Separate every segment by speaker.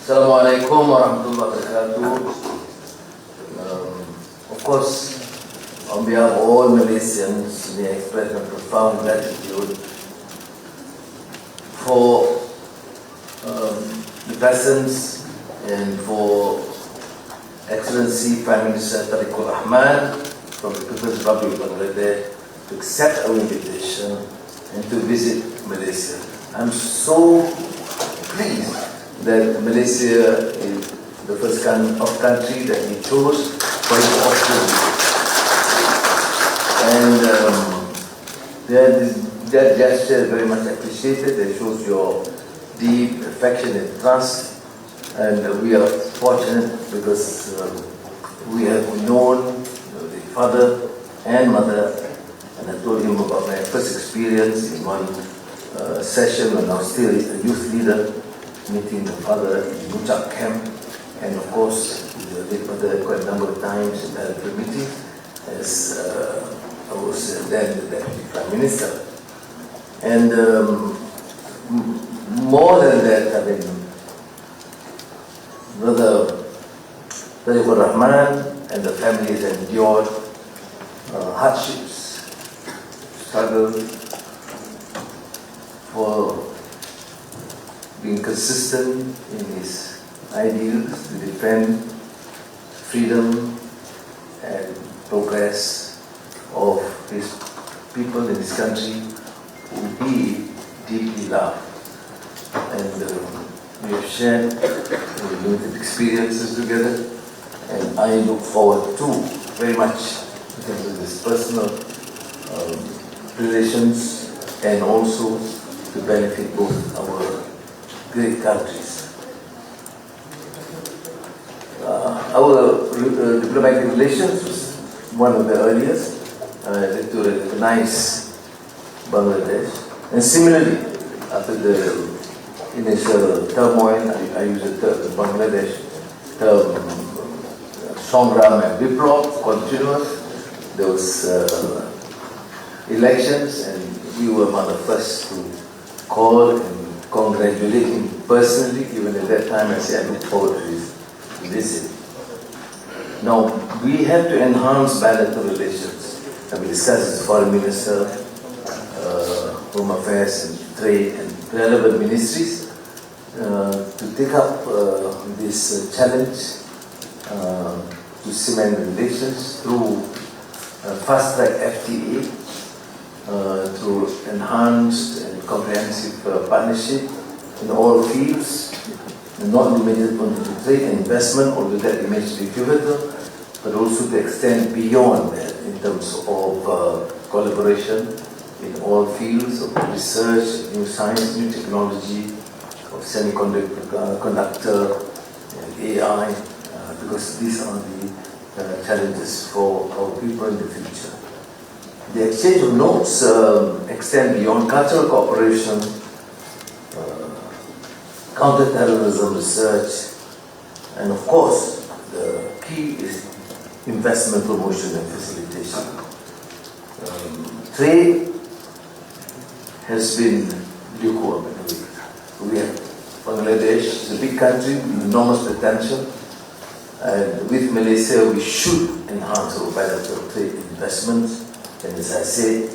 Speaker 1: Assalamualaikum warahmatullahi wabarakatuh. Of course, on behalf of all Malaysians, we express a profound gratitude for the presence and for Excellency Prime Minister Tarique Rahman from the People's Republic of Bangladesh to accept our invitation and to visit Malaysia. I'm so pleased that Malaysia is the first country that he chose for his opportunity. And that gesture is very much appreciated. It shows your deep affection and trust. And we are fortunate because we have known the father and mother, and I told him about my first experience in one session when I was still a youth leader, meeting the father in Buchak camp, and of course the late mother quite a number of times in that meeting as I was then the Deputy Prime Minister. And more than that, I mean, Brother Tarique Rahman and the family has endured hardships, struggled for being consistent in his ideals to defend freedom and progress of his people in his country who he deeply loved. And we have shared limited experiences together, and I look forward to very much in terms of this personal relations and also to benefit both our great countries. Our diplomatic relations was one of the earliest to recognize Bangladesh, and similarly after the initial turmoil, I use the term Bangladesh term Songram and Bilateral continuous. There was elections, and we were among the first to call and congratulate him personally. Even at that time, I said I look forward to his visit. Now, we have to enhance bilateral relations. And we discussed with the Foreign Minister, Home Affairs and Trade and relevant ministries to take up this challenge to cement relations through fast-track FTA, through enhanced and comprehensive partnership in all fields, not limited only to trade and investment, although that remains to be pivotal, but also to extend beyond that in terms of collaboration in all fields of research, new science, new technology, of semiconductor, and AI, because these are the challenges for our people in the future. The exchange of notes extend beyond cultural cooperation, counter-terrorism research, and of course, the key is investment promotion and facilitation. Trade has been lukewarm in a way. We have Bangladesh, is a big country with enormous potential, and with Malaysia we should enhance our bilateral trade investments, and as I said,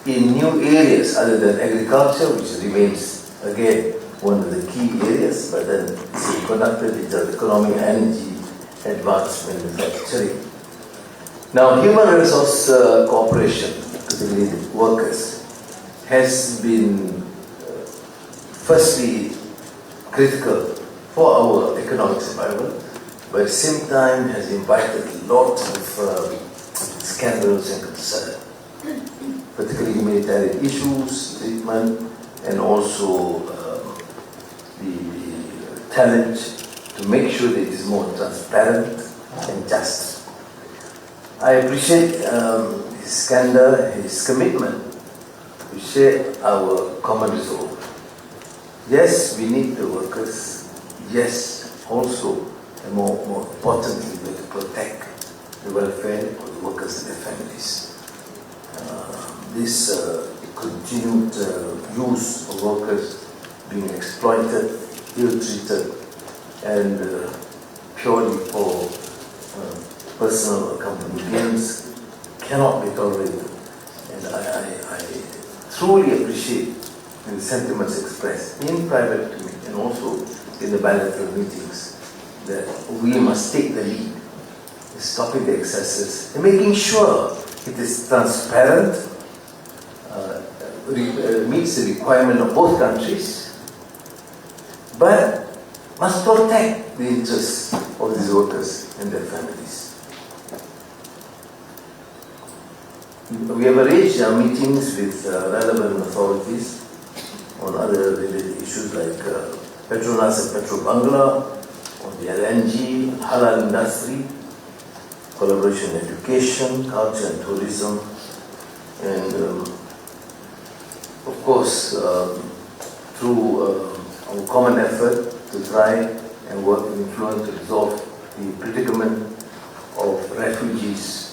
Speaker 1: in new areas other than agriculture, which remains again one of the key areas, but then semiconductor, digital economy, energy, advanced manufacturing. Now, human resource cooperation, particularly with workers, has been firstly critical for our economic survival, but at the same time has invited lots of scandals and concern, particularly humanitarian issues, treatment, and also the challenge to make sure that it is more transparent and just. I appreciate his candor, his commitment to share our common resolve. Yes, we need the workers. Yes, also, and more importantly, we have to protect the welfare of the workers and their families. This continued use of workers being exploited, ill-treated, and purely for personal or company gains cannot be tolerated. And I truly appreciate the sentiments expressed in private to me and also in the bilateral meetings that we must take the lead in stopping the excesses and making sure it is transparent, meets the requirement of both countries, but must protect the interests of these workers and their families. We have arranged meetings with relevant authorities on other related issues like Petronas and Petrobangla, on the LNG, halal industry, collaboration in education, culture and tourism, and of course through our common effort to try and work and influence to resolve the predicament of refugees,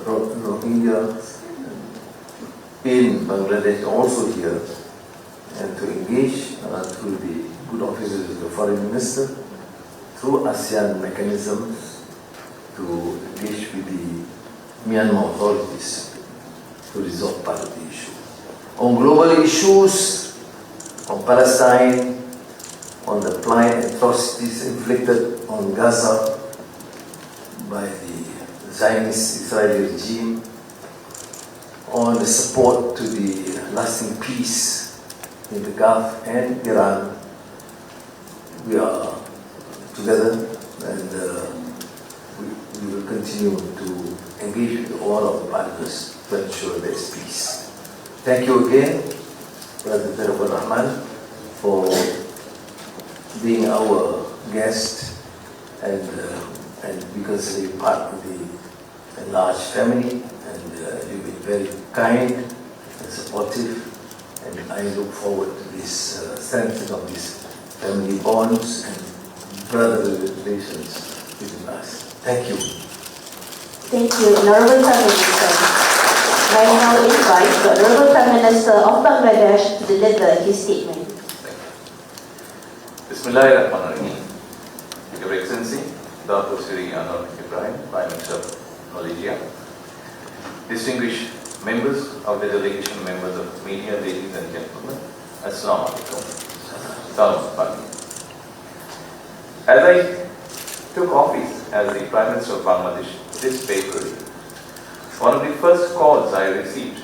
Speaker 1: Rohingya in Bangladesh, also here, and to engage through the good offices of the foreign minister, through ASEAN mechanisms, to engage with the Myanmar authorities to resolve part of the issue. On global issues, on Palestine, on the plight atrocities inflicted on Gaza by the Zionist Israeli regime, on the support to the lasting peace in the Gulf and Iran, we are together, and we will continue to engage with all of the partners to ensure there is peace. Thank you again, Brother Tarique Rahman, for being our guest and because you're part of the enlarged family, and you've been very kind and supportive, and I look forward to this strengthening of these family bonds and brotherly relations between us. Thank you.
Speaker 2: Thank you, Honorable Prime Minister. I now invite the Honorable Prime Minister of Bangladesh to deliver his statement.
Speaker 3: Bismillahirrahmanirrahim. Your Excellency, Dr. Sri Anwar Ibrahim, Prime Minister of Malaysia, distinguished members of the delegation, members of media, ladies and gentlemen, Assalamu alaikum. Salam alaikum. As I took office as the Prime Minister of Bangladesh this February, one of the first calls I received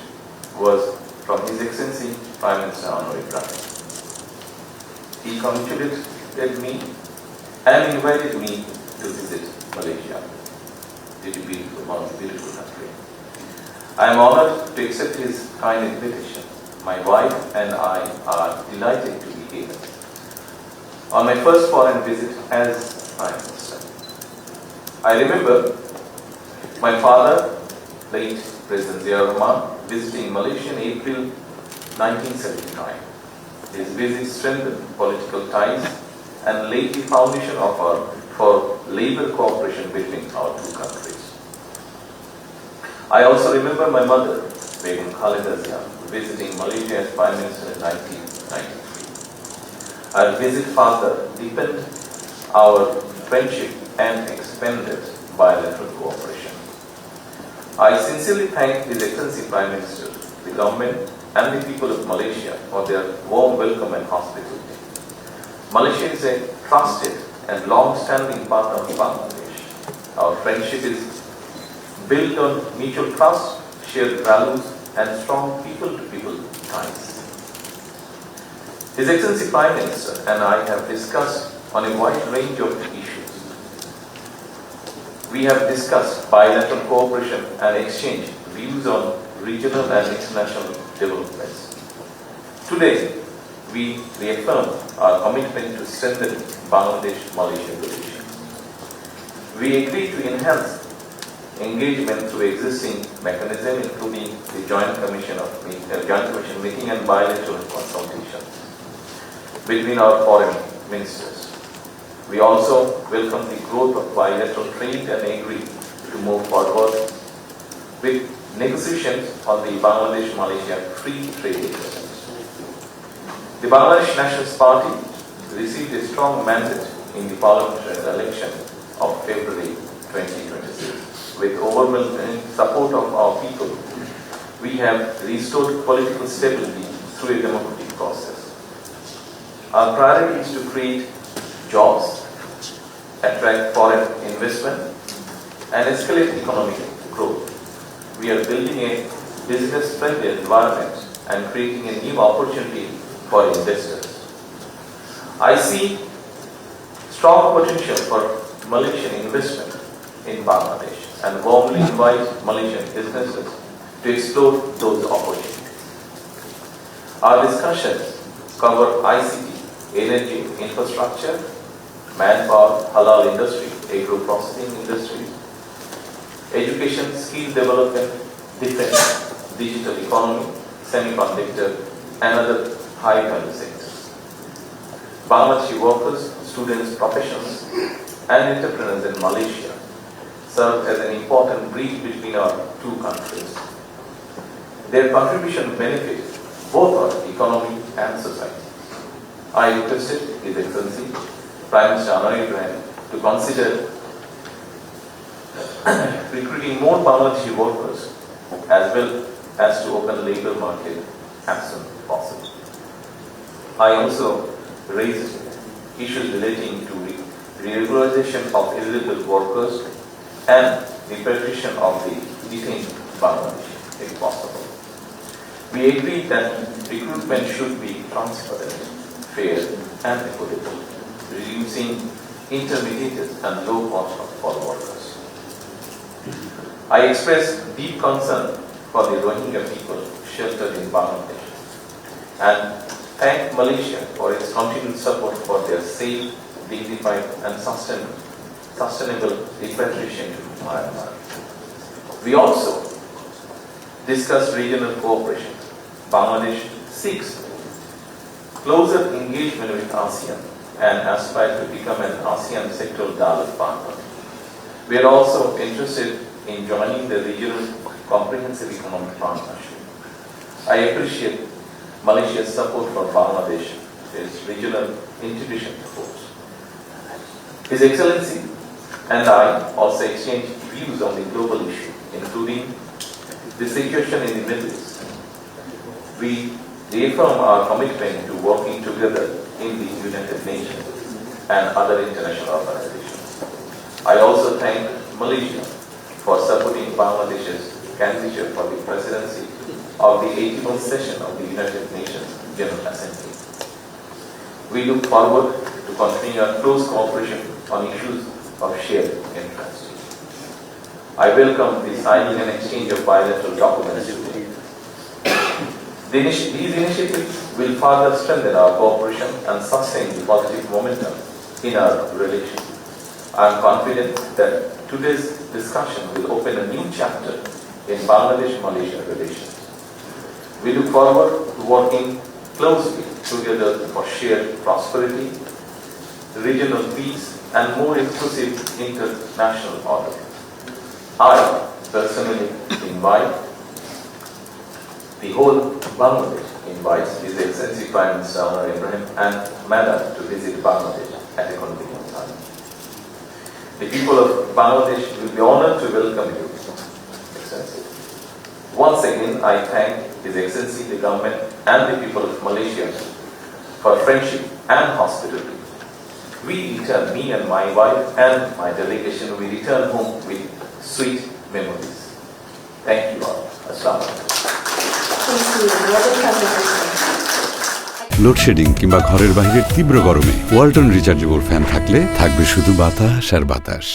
Speaker 3: was from His Excellency Prime Minister Anwar Ibrahim. He congratulated me and invited me to visit Malaysia. It is beautiful, one of the beautiful countries. I am honored to accept his kind invitation. My wife and I are delighted to be here on my first foreign visit as Prime Minister. I remember my father, late President Rahman, visiting Malaysia in April 1979. His visit strengthened political ties and laid the foundation for labor cooperation between our two countries. I also remember my mother, Begum Khalida Zia, visiting Malaysia as Prime Minister in 1993. Our visit further deepened our friendship and expanded bilateral cooperation. I sincerely thank His Excellency Prime Minister, the government and the people of Malaysia for their warm welcome and hospitality. Malaysia is a trusted and long-standing partner of Bangladesh. Our friendship is built on mutual trust, shared values, and strong people-to-people ties. His Excellency Prime Minister and I have discussed on a wide range of issues. We have discussed bilateral cooperation and exchanged views on regional and international developments. Today, we reaffirm our commitment to strengthen Bangladesh-Malaysia relations. We agree to enhance engagement through existing mechanisms, including the Joint Commission meeting and bilateral consultations between our foreign ministers. We also welcome the growth of bilateral trade and agree to move forward with negotiations on the Bangladesh-Malaysia Free Trade Agreement. The Bangladesh Nationalist Party received a strong mandate in the parliamentary election of February 2026. With overwhelming support of our people, we have restored political stability through a democratic process. Our priority is to create jobs, attract foreign investment, and escalate economic growth. We are building a business-friendly environment and creating a new opportunity for investors. I see strong potential for Malaysian investment in Bangladesh and warmly invite Malaysian businesses to explore those opportunities. Our discussions cover ICT, energy infrastructure, manpower, halal industry, agro-processing industry, education, skill development, defense, digital economy, semiconductor, and other high-value sectors. Bangladeshi workers, students, professionals, and entrepreneurs in Malaysia serve as an important bridge between our two countries. Their contribution benefits both our economy and society. I requested His Excellency Prime Minister Anwar Ibrahim to consider recruiting more Bangladeshi workers as well as to open labour market as soon as possible. I also raised issues relating to regularization of illegal workers and repatriation of the detained Bangladeshi, if possible. We agreed that recruitment should be transparent, fair, and equitable, reducing intermediate and low cost for workers. I expressed deep concern for the Rohingya people sheltered in Bangladesh and thank Malaysia for its continued support for their safe, dignified, and sustainable repatriation to Myanmar. We also discussed regional cooperation. Bangladesh seeks closer engagement with ASEAN and aspires to become an ASEAN sectoral dialogue partner. We are also interested in joining the regional comprehensive economic partnership. I appreciate Malaysia's support for Bangladesh, its regional integration efforts. His Excellency and I also exchanged views on the global issue, including the situation in the Middle East. We reaffirm our commitment to working together in the United Nations and other international organizations. I also thank Malaysia for supporting Bangladesh's candidature for the presidency of the 81st session of the United Nations General Assembly. We look forward to continuing our close cooperation on issues of shared interest. I welcome the signing and exchange of bilateral documents today. These initiatives will further strengthen our cooperation and sustain the positive momentum in our relations. I am confident that today's discussion will open a new chapter in Bangladesh-Malaysia relations. We look forward to working closely together for shared prosperity, regional peace, and more inclusive international order. I personally invite the whole Bangladesh invites His Excellency Prime Minister Anwar Ibrahim and Madam to visit Bangladesh at a convenient time. The people of Bangladesh will be honored to welcome you, Excellency. Once again, I thank His Excellency, the government, and the people of Malaysia for friendship and hospitality. We return, me and my wife and my delegation, we return home with sweet memories. Thank you all. Assalamu alaikum.
Speaker 4: Load shedding কিংবা ঘরের বাইরের তীব্র গরমে Walton rechargeable fan থাকলে থাকবে শুধু বাতাস আর বাতাস।